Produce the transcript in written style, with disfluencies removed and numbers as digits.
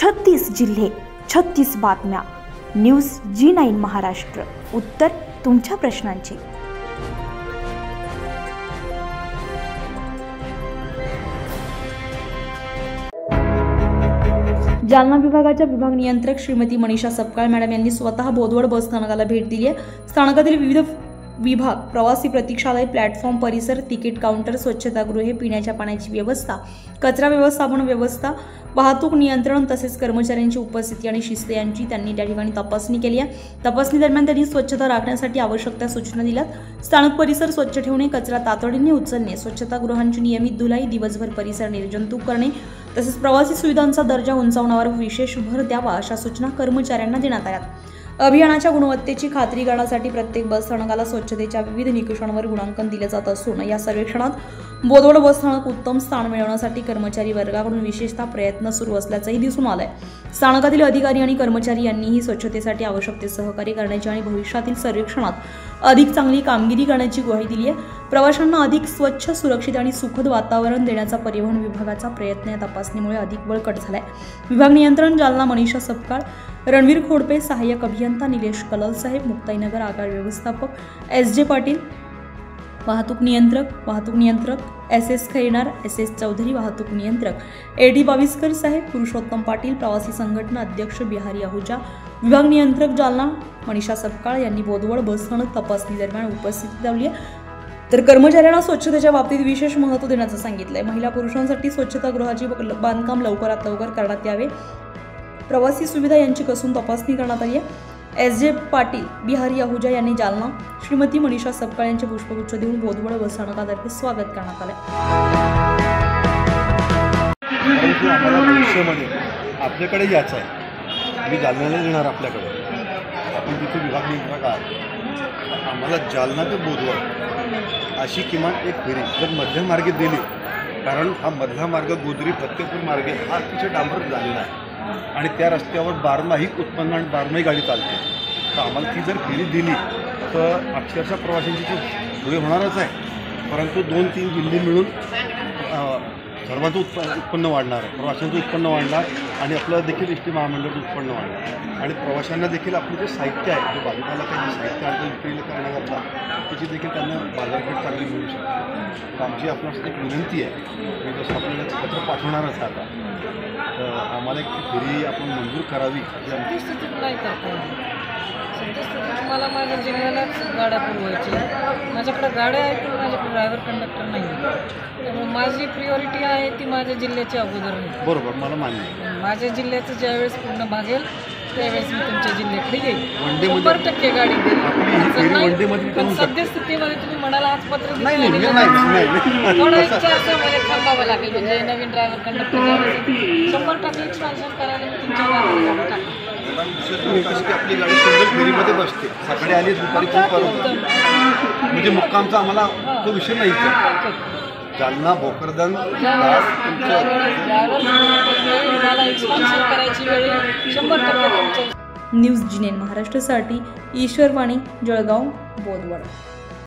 36 जिल्हे 36 बातम्या. News G9 Maharashtra. उत्तर तुमच्या प्रश्नांची. जालना विभागाच्या विभाग नियंत्रक श्रीमती मनीषा सपकाळ मॅडम यांनी स्वतः बोदवड बस स्थानकाला भेट दिली आहे. स्थानकातील विविध विभाग, प्रवासी प्रतीक्षालय, प्लॅटफॉर्म परिसर, तिकीट काउंटर, स्वच्छतागृहे, पिण्याच्या पाण्याची व्यवस्था, कचरा व्यवस्थापन व्यवस्था, वाहतूक नियंत्रण तसेच कर्मचाऱ्यांची उपस्थिती आणि शिस्त यांची त्यांनी त्या ठिकाणी तपासणी केली आहे. तपासणी दरम्यान त्यांनी स्वच्छता राखण्यासाठी आवश्यक त्या सूचना दिल्यात. स्थानक परिसर स्वच्छ ठेवणे, कचरा तातडीने उचलणे, स्वच्छतागृहांची नियमित धुलाई, दिवसभर परिसर निर्जंतुक करणे तसेच प्रवासी सुविधांचा दर्जा उंचावण्यावर विशेष भर द्यावा अशा सूचना कर्मचाऱ्यांना देण्यात आल्या. अभियानाच्या गुणवत्तेची खात्री करण्यासाठी प्रत्येक बस स्थानकाला स्वच्छतेच्या विविध निकषांवर गुणांकन दिले जात असून या सर्वेक्षणात बोदवड बस स्थानक उत्तम स्थान मिळवण्यासाठी कर्मचारी वर्गाकडून विशेषतः प्रयत्न सुरू असल्याचंही दिसून आलंय. स्थानकातील अधिकारी आणि कर्मचारी यांनीही स्वच्छतेसाठी आवश्यक ते सहकार्य करण्याची आणि भविष्यातील सर्वेक्षणात अधिक चांगली कामगिरी करण्याची ग्वाही दिली आहे. प्रवाशांना अधिक स्वच्छ, सुरक्षित आणि सुखद वातावरण देण्याचा परिवहन विभागाचा प्रयत्न या तपासणीमुळे अधिक बळकट झालाय. विभाग नियंत्रण जालना मनीषा सपकाळ, रणवीर खोडपे, सहाय्यक अभियंता निलेश कलल साहेब, मुक्ताईनगर आगार व्यवस्थापक SJ पाटील, वाहतूक नियंत्रक SS खैरनार, SS चौधरी, वाहतूक नियंत्रक AD बाविस्कर साहेब, पुरुषोत्तम पाटील, प्रवासी संघटना अध्यक्ष बिहारी आहुजा, विभाग नियंत्रक जालना मनीषा सपकाळ यांनी बोदवड बस स्थानक तपासणी दरम्यान उपस्थिती लावली आहे. तर कर्मचाऱ्यांना स्वच्छतेच्या बाबतीत विशेष महत्त्व देण्याचं सांगितलंय. महिला पुरुषांसाठी स्वच्छतागृहाची बांधकाम लवकरात लवकर करण्यात यावे. प्रवासी सुविधा यांची कसून तपासणी करण्यात आली आहे. SJ पाटील, बिहारी आहुजा यांनी जालना श्रीमती मनीषा सपकाळ यांचे पुष्पगुच्छ देऊन बोदवड बस स्थानकातर्फे स्वागत करण्यात आले. भविष्यामध्ये आपल्याकडे यायचं आहे, मी जालन्याला येणार आपल्याकडे, आपण तिथे विभाग नियंत्रक आहात, आम्हाला जालना ते बोदवड अशी किमान एक फेरी जर मध्य मार्गे दिली, कारण हा मधला मार्ग गोदरी फतेपूर मार्गे हा अतिशय डांबर झालेला आहे आणि त्या रस्त्यावर बारमाही उत्पन्न आणि बारमाही गाडी चालते, तर आम्हाला ती जर फेरी दिली तर अक्षरशः प्रवाशांची पुढे होणारच आहे. परंतु 2-3 जिल्हे मिळून सर्वांचं उत्पन्न वाढणार, प्रवाशांचं उत्पन्न वाढणार आणि आपलं देखील एसटी महामंडळाचं उत्पन्न वाढणार आणि प्रवाशांना देखील आपलं जे साहित्य आहे, जे भाजीपाला काही साहित्य आहे विक्रीला करण्याकरता त्याची देखील त्यांना बाजारपेठ चांगली मिळू शकते. तर आमची आपल्याला एक विनंती आहे, मी जसं आपल्याला पत्र पाठवणारच आहे आता, तर आम्हाला एक फेरी आपण मंजूर करावी. सद्यस्थितीत नाही करता सद्यस्थितीत मला माझ्या जिल्ह्यालाच गाड्या पुरवायची, माझ्याकडे गाड्या आहेत पण माझ्याकडे ड्रायव्हर कंडक्टर नाही आहे. त्यामुळे माझी प्रिऑरिटी आहे ती माझ्या जिल्ह्याची अगोदर आहे. बरोबर, मला मान्य आहे. माझ्या जिल्ह्याचं ज्यावेळेस पूर्ण भागेल त्यावेळेस मी तुमच्या जिल्ह्याकडे येईल. 100% गाडी देईल. पण सद्यस्थितीमध्ये तुम्ही म्हणाला आज पत्र थोडं इच्छा असं म्हणजे थांबावं लागेल, म्हणजे नवीन ड्रायव्हर कंडक्टर 100% एक्सपान्शन करायला मी तुमच्या गाडीला टाकतो. आपली गाडी सुंदर फेरीमध्ये बसते, सकाळी आली दुपारी म्हणजे मुक्कामचा आम्हाला तो विषय नाही. जालना भोकरदन न्यूज G9 महाराष्ट्रासाठी ईश्वर वाणी, जळगाव, बोदवड.